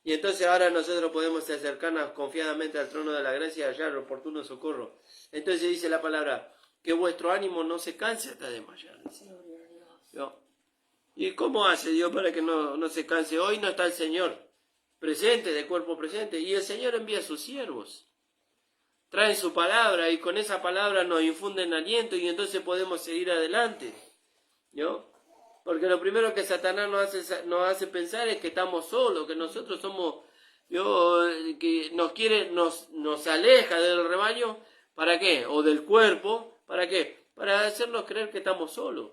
[SPEAKER 1] Y entonces ahora nosotros podemos acercarnos confiadamente al trono de la gracia y hallar oportuno socorro. Entonces dice la palabra, que vuestro ánimo no se canse hasta desmayar, dice, ¿no? ¿Y cómo hace Dios para que no se canse? Hoy no está el Señor presente, de cuerpo presente, y el Señor envía a sus siervos. Traen su palabra y con esa palabra nos infunden aliento y entonces podemos seguir adelante, ¿no? Porque lo primero que Satanás nos hace pensar es que estamos solos, que nosotros somos, que nos aleja del rebaño, ¿para qué? O del cuerpo, ¿para qué? Para hacernos creer que estamos solos,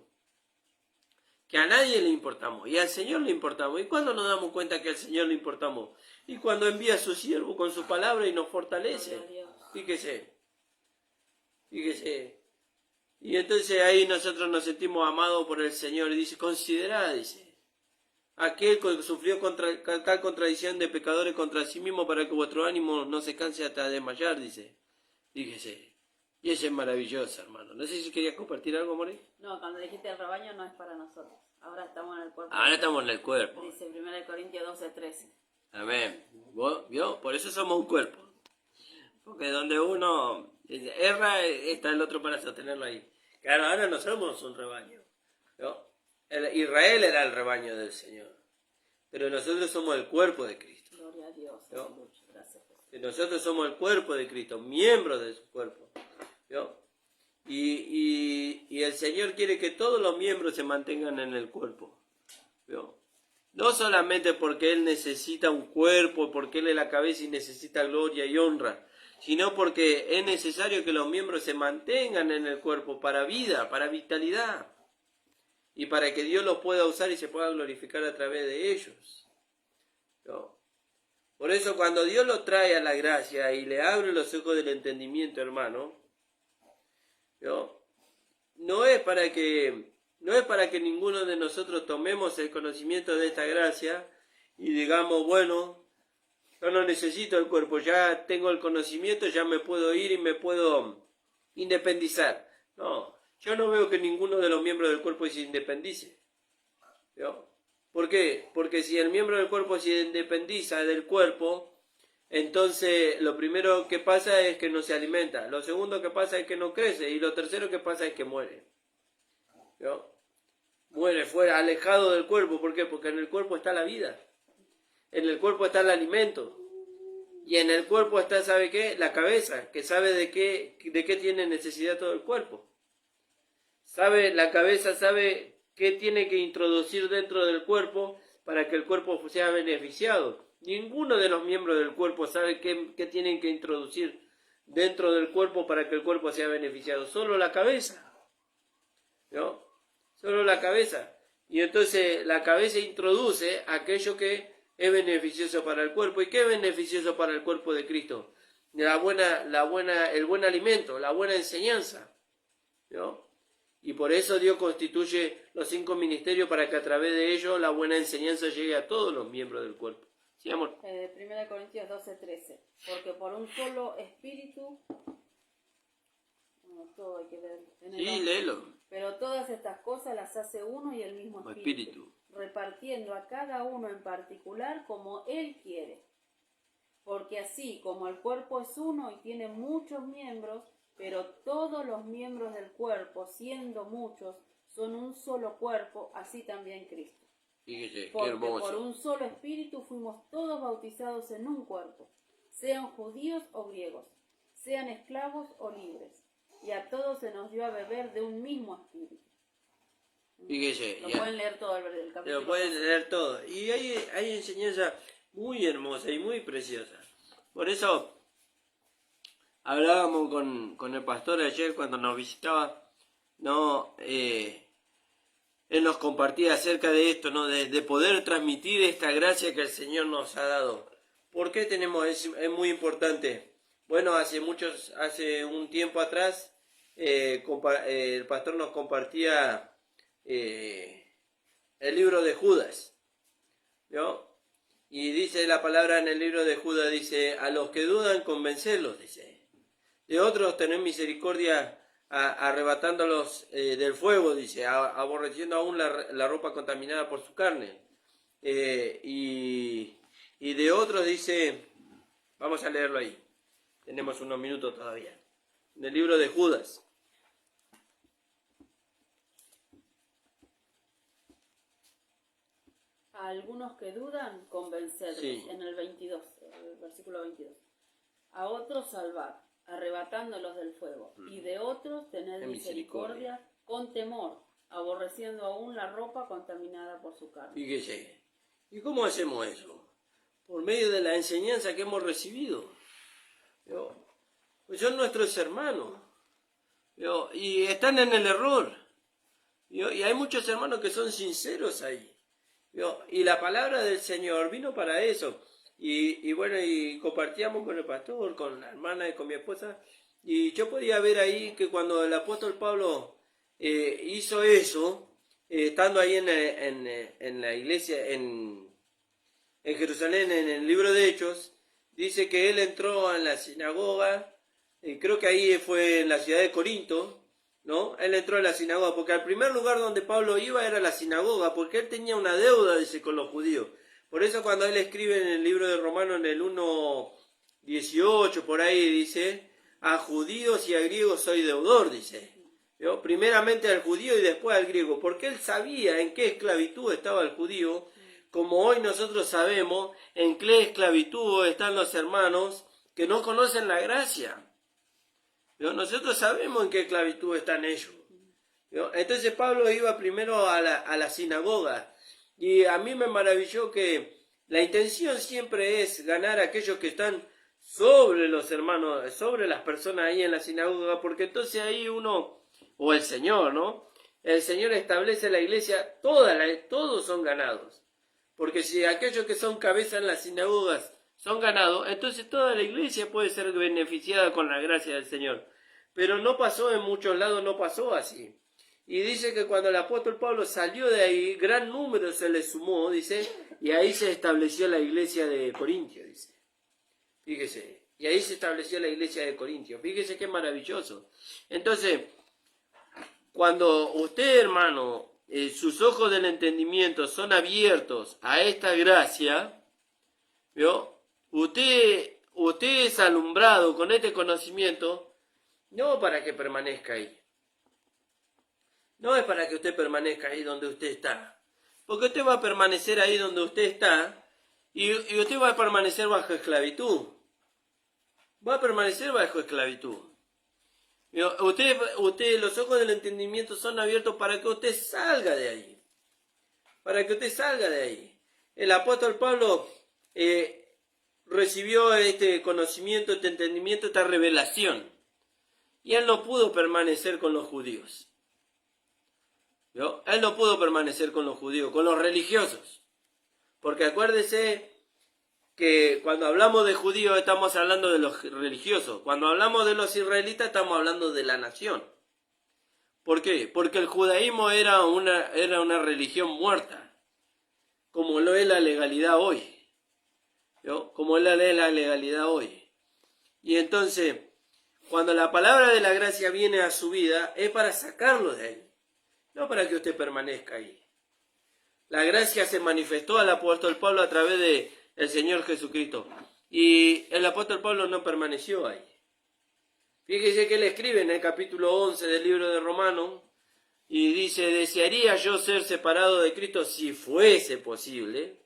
[SPEAKER 1] que a nadie le importamos y al Señor le importamos. ¿Y cuándo nos damos cuenta que al Señor le importamos? Y cuando envía a su siervo con su palabra y nos fortalece. Fíjese. Y entonces ahí nosotros nos sentimos amados por el Señor. Y dice, considerad, dice, aquel que sufrió tal contradicción de pecadores contra sí mismo para que vuestro ánimo no se canse hasta desmayar, dice. Fíjese. Y eso es maravilloso, hermano. No sé si querías compartir algo, More.
[SPEAKER 2] No, cuando dijiste el rebaño no es para nosotros. Ahora estamos en el cuerpo.
[SPEAKER 1] Ahora estamos en el cuerpo.
[SPEAKER 2] Dice 1 Corintios 12:13.
[SPEAKER 1] Amén. ¿Vio? Por eso somos un cuerpo. Porque donde uno erra, está el otro para sostenerlo ahí. Claro, ahora no somos un rebaño, ¿no? Israel era el rebaño del Señor. Pero nosotros somos el cuerpo de Cristo.
[SPEAKER 2] Gloria a Dios.
[SPEAKER 1] ¿No?
[SPEAKER 2] Gracias.
[SPEAKER 1] Nosotros somos el cuerpo de Cristo, miembros de su cuerpo, ¿no? Y el Señor quiere que todos los miembros se mantengan en el cuerpo, ¿no? No solamente porque Él necesita un cuerpo, porque Él es la cabeza y necesita gloria y honra, sino porque es necesario que los miembros se mantengan en el cuerpo para vida, para vitalidad, y para que Dios los pueda usar y se pueda glorificar a través de ellos, ¿no? Por eso cuando Dios lo trae a la gracia y le abre los ojos del entendimiento, hermano, no es para que ninguno de nosotros tomemos el conocimiento de esta gracia y digamos, bueno, yo no necesito el cuerpo, ya tengo el conocimiento, ya me puedo ir y me puedo independizar. No, yo no veo que ninguno de los miembros del cuerpo se independice, ¿no? ¿Por qué? Porque si el miembro del cuerpo se independiza del cuerpo, entonces lo primero que pasa es que no se alimenta, lo segundo que pasa es que no crece y lo tercero que pasa es que muere, ¿no? Muere fuera, alejado del cuerpo. ¿Por qué? Porque en el cuerpo está la vida, en el cuerpo está el alimento y en el cuerpo está, ¿sabe qué? La cabeza, que sabe de qué tiene necesidad todo el cuerpo. La cabeza sabe qué tiene que introducir dentro del cuerpo para que el cuerpo sea beneficiado. Ninguno de los miembros del cuerpo sabe qué tienen que introducir dentro del cuerpo para que el cuerpo sea beneficiado. Solo la cabeza, ¿no? Solo la cabeza. Y entonces la cabeza introduce aquello que es beneficioso para el cuerpo. ¿Y qué es beneficioso para el cuerpo de Cristo? El buen alimento, la buena enseñanza, ¿no? Y por eso Dios constituye los 5 ministerios para que a través de ellos la buena enseñanza llegue a todos los miembros del cuerpo. ¿Sí, amor?
[SPEAKER 2] 1 Corintios 12:13. Porque por un solo espíritu... Bueno, todo hay que ver.
[SPEAKER 1] Sí, léelo.
[SPEAKER 2] Pero todas estas cosas las hace uno y el mismo espíritu, repartiendo a cada uno en particular como Él quiere. Porque así como el cuerpo es uno y tiene muchos miembros, pero todos los miembros del cuerpo, siendo muchos, son un solo cuerpo, así también Cristo.
[SPEAKER 1] Fíjese, qué
[SPEAKER 2] Porque
[SPEAKER 1] hermoso.
[SPEAKER 2] por un solo espíritu fuimos todos bautizados en un cuerpo, sean judíos o griegos, sean esclavos o libres, y a todos se nos dio a beber de un mismo espíritu.
[SPEAKER 1] Fíjese,
[SPEAKER 2] Lo
[SPEAKER 1] ya.
[SPEAKER 2] pueden leer todo el capítulo.
[SPEAKER 1] Lo pueden leer todo. Y hay enseñanza muy hermosa y muy preciosa. Por eso hablábamos con el pastor ayer cuando nos visitaba, ¿no? Él nos compartía acerca de esto, ¿no? De poder transmitir esta gracia que el Señor nos ha dado. ¿Por qué tenemos? Es muy importante. Bueno, hace un tiempo atrás, el pastor nos compartía el libro de Judas, ¿no? Y dice la palabra en el libro de Judas, dice, a los que dudan, convencerlos, dice. De otros, tener misericordia, arrebatándolos del fuego, dice, aborreciendo aún la ropa contaminada por su carne. Y de otros dice, vamos a leerlo ahí, tenemos unos minutos todavía, en el libro de Judas.
[SPEAKER 2] A algunos que dudan, convencerlos,
[SPEAKER 1] Sí.
[SPEAKER 2] en el 22, el versículo 22. A otros salvar, arrebatándolos del fuego, y de otros tener
[SPEAKER 1] En
[SPEAKER 2] misericordia con temor, aborreciendo aún la ropa contaminada por su carne.
[SPEAKER 1] Fíjese, ¿y cómo hacemos eso? Por medio de la enseñanza que hemos recibido. Pues son nuestros hermanos, y están en el error. Y hay muchos hermanos que son sinceros ahí. Y la palabra del Señor vino para eso. Y bueno, y compartíamos con el pastor, con la hermana y con mi esposa. Y yo podía ver ahí que cuando el apóstol Pablo hizo eso, estando ahí en la iglesia, en Jerusalén, en el libro de Hechos, dice que él entró en la sinagoga, creo que ahí fue en la ciudad de Corinto, ¿no? Él entró en la sinagoga, porque al primer lugar donde Pablo iba era la sinagoga, porque él tenía una deuda, dice, con los judíos. Por eso cuando él escribe en el libro de Romanos, en el 1:18, por ahí dice, a judíos y a griegos soy deudor, dice. Primeramente al judío y después al griego, porque él sabía en qué esclavitud estaba el judío, como hoy nosotros sabemos en qué esclavitud están los hermanos que no conocen la gracia. Nosotros sabemos en qué esclavitud están ellos. Entonces Pablo iba primero a la sinagoga, y a mí me maravilló que la intención siempre es ganar a aquellos que están sobre los hermanos, sobre las personas ahí en la sinagoga, porque entonces ahí uno, o el Señor, ¿no? El Señor establece la iglesia, todos son ganados. Porque si aquellos que son cabeza en las sinagogas son ganados, entonces toda la iglesia puede ser beneficiada con la gracia del Señor. Pero no pasó en muchos lados, no pasó así. Y dice que cuando el apóstol Pablo salió de ahí, gran número se le sumó, dice, y ahí se estableció la iglesia de Corintio, dice. Fíjese, y ahí se estableció la iglesia de Corintio. Fíjese qué maravilloso. Entonces, cuando usted, hermano, sus ojos del entendimiento son abiertos a esta gracia, usted es alumbrado con este conocimiento, no para que permanezca ahí. No es para que usted permanezca ahí donde usted está. Porque usted va a permanecer ahí donde usted está y usted va a permanecer bajo esclavitud. Va a permanecer bajo esclavitud. Usted, los ojos del entendimiento son abiertos para que usted salga de ahí. Para que usted salga de ahí. El apóstol Pablo recibió este conocimiento, este entendimiento, esta revelación. Y él no pudo permanecer con los judíos. Él no pudo permanecer con los judíos, con los religiosos. Porque acuérdese que cuando hablamos de judíos estamos hablando de los religiosos. Cuando hablamos de los israelitas estamos hablando de la nación. ¿Por qué? Porque el judaísmo era una religión muerta, como lo es la legalidad hoy. Como lo es la legalidad hoy. Y entonces, cuando la palabra de la gracia viene a su vida, es para sacarlo de ahí. No para que usted permanezca ahí. La gracia se manifestó al apóstol Pablo a través de el Señor Jesucristo. Y el apóstol Pablo no permaneció ahí. Fíjese que él escribe en el capítulo 11 del libro de Romanos, Y dice, desearía yo ser separado de Cristo si fuese posible.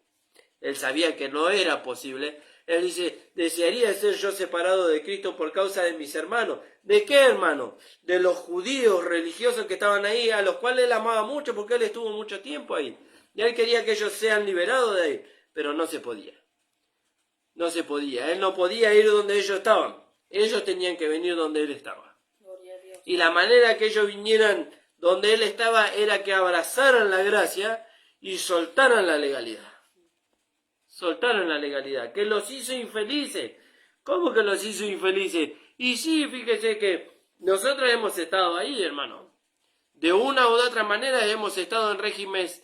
[SPEAKER 1] Él sabía que no era posible. Él dice, desearía ser yo separado de Cristo por causa de mis hermanos. ¿De qué hermanos? De los judíos religiosos que estaban ahí, a los cuales él amaba mucho porque él estuvo mucho tiempo ahí. Y él quería que ellos sean liberados de ahí, pero no se podía. No se podía. Él no podía ir donde ellos estaban. Ellos tenían que venir donde él estaba.
[SPEAKER 2] Gloria a Dios.
[SPEAKER 1] Y la manera que ellos vinieran donde él estaba era que abrazaran la gracia y soltaran la legalidad. Soltaron la legalidad, que los hizo infelices. ¿Cómo que los hizo infelices? Y sí, fíjese que nosotros hemos estado ahí, hermano. De una u otra manera hemos estado en regímenes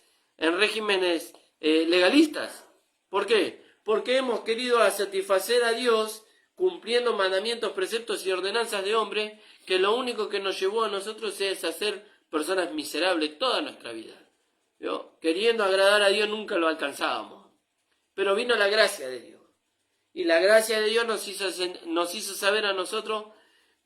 [SPEAKER 1] legalistas. ¿Por qué? Porque hemos querido satisfacer a Dios cumpliendo mandamientos, preceptos y ordenanzas de hombre, que lo único que nos llevó a nosotros es a ser personas miserables toda nuestra vida. ¿Vio? Queriendo agradar a Dios nunca lo alcanzábamos. Pero vino la gracia de Dios. Y la gracia de Dios nos hizo saber a nosotros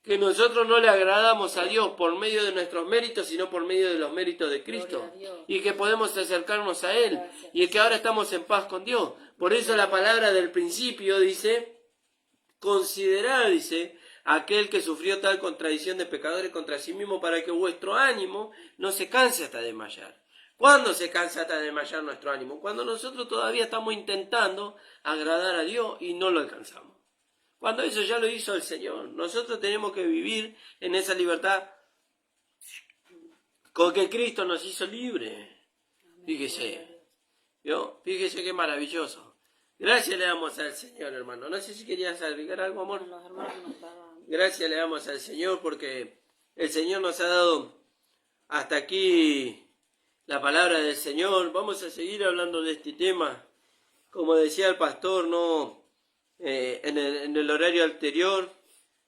[SPEAKER 1] que nosotros no le agradamos a Dios por medio de nuestros méritos, sino por medio de los méritos de Cristo. Y que podemos acercarnos a Él. Gracias. Y que ahora estamos en paz con Dios. Por eso la palabra del principio dice, considerad, dice, aquel que sufrió tal contradicción de pecadores contra sí mismo para que vuestro ánimo no se canse hasta desmayar. ¿Cuándo se cansa hasta desmayar nuestro ánimo? Cuando nosotros todavía estamos intentando agradar a Dios y no lo alcanzamos. Cuando eso ya lo hizo el Señor. Nosotros tenemos que vivir en esa libertad con que Cristo nos hizo libres. Fíjese. ¿Vio? Fíjese qué maravilloso. Gracias le damos al Señor, hermano. No sé si querías agregar algo, amor. Gracias le damos al Señor porque el Señor nos ha dado hasta aquí la palabra del Señor. Vamos a seguir hablando de este tema. Como decía el pastor, en el horario anterior,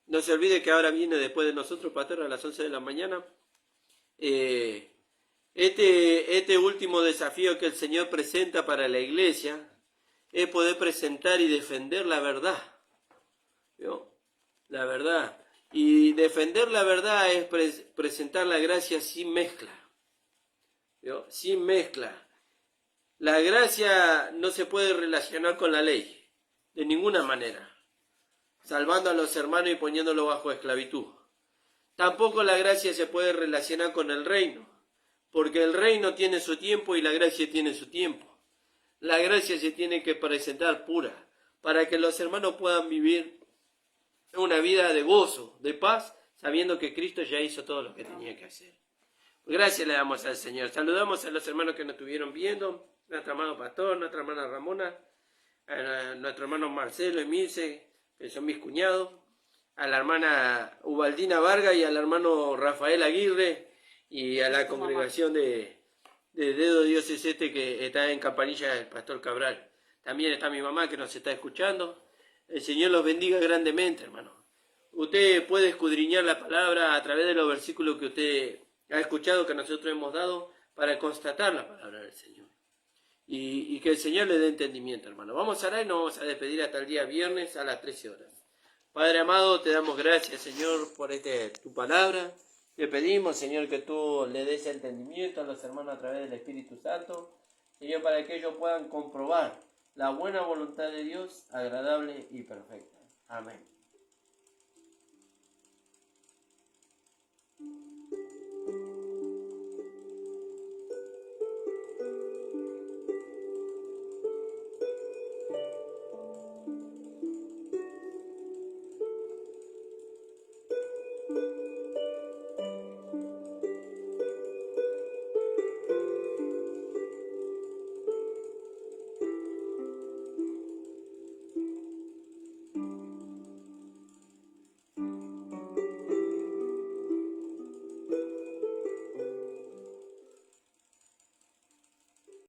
[SPEAKER 1] no se olvide que ahora viene después de nosotros, pastor, a las 11 de la mañana. Este último desafío que el Señor presenta para la iglesia es poder presentar y defender la verdad. ¿Vio? La verdad. Y defender la verdad es presentar la gracia sin mezcla. ¿Vio? Sin mezcla. La gracia no se puede relacionar con la ley, de ninguna manera, salvando a los hermanos y poniéndolos bajo esclavitud. Tampoco la gracia se puede relacionar con el reino, porque el reino tiene su tiempo y la gracia tiene su tiempo. La gracia se tiene que presentar pura, para que los hermanos puedan vivir una vida de gozo, de paz, sabiendo que Cristo ya hizo todo lo que tenía que hacer. Gracias le damos al Señor. Saludamos a los hermanos que nos estuvieron viendo, nuestro amado pastor, nuestra hermana Ramona, a nuestro hermano Marcelo y Mirce, que son mis cuñados, a la hermana Ubaldina Vargas y al hermano Rafael Aguirre y a la congregación de Dedo Dios es este que está en Campanilla del Pastor Cabral. También está mi mamá que nos está escuchando. El Señor los bendiga grandemente, hermano. Usted puede escudriñar la palabra a través de los versículos que usted ha escuchado, que nosotros hemos dado, para constatar la palabra del Señor. Y que el Señor le dé entendimiento, hermano. Vamos a orar y nos vamos a despedir hasta el día viernes a las 13 horas. Padre amado, te damos gracias, Señor, por tu palabra. Te pedimos, Señor, que tú le des entendimiento a los hermanos a través del Espíritu Santo, Señor, para que ellos puedan comprobar la buena voluntad de Dios, agradable y perfecta. Amén.